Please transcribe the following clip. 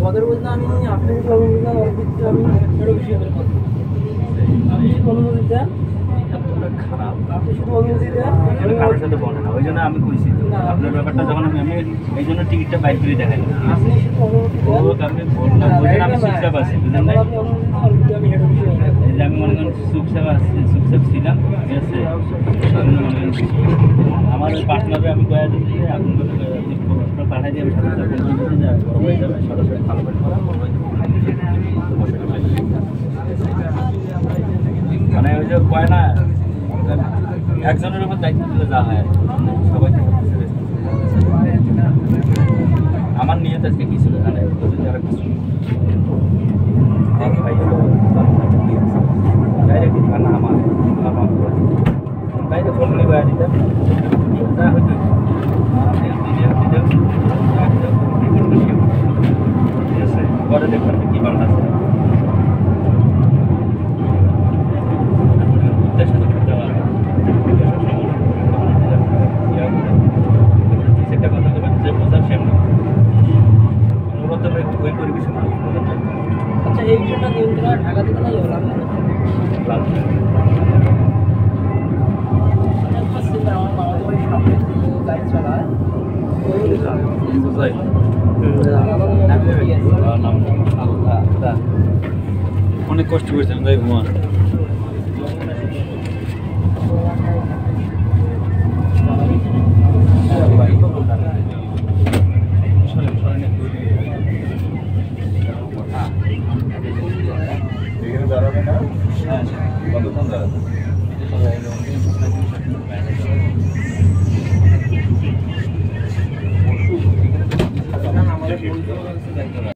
আমাদের বলতে আমি আপনি অনুমোদিত আমি সেটা বিষয় আপনি শুধু অনুমতি দেন খারাপ আপনি শুধু অনুমতি দেন কারোর সাথে বলে না ওই জন্য আমি কইছি আপনার ব্যাপারটা যখন আমি এই জন্য টিকিটটা বাইর করে দেখাই আপনি শুধু অনুমতি দেন আমি বললাম বুঝেন আমি চুপচাপ আছি বুঝেন না আমি হেড বিষয় আমি মনে করেন চুপচাপ আছি চুপচাপ ছিলাম ঠিক আছে আমার ওই পার্টনারে আমি কয়া দিচ্ছি আপনার পাঠাই দিয়ে আমি হয়ে যাবে সরাসরি ভালো করে মানে ওই যে কয় না একজনের উপর দায়িত্ব দিলে যা হয় সবাই আমার নিয়ে আজকে কি ছিল জানে যারা কিছু ডাইরেক্ট না আমার বাইরে ফোন করে বাইরে দিতাম যা হয়তো পরে দেখবেন কি পাল্টা আছে সেটা কথা বলবেন যে বোঝার সেমনি মূলত ওই পরিবেশে মানুষ বোঝেন না আচ্ছা এই ট্রেনটা নিয়ন্ত্রণ ঢাকা থেকে নাই অনেক কষ্ট করেছেন ভাই ঘুমান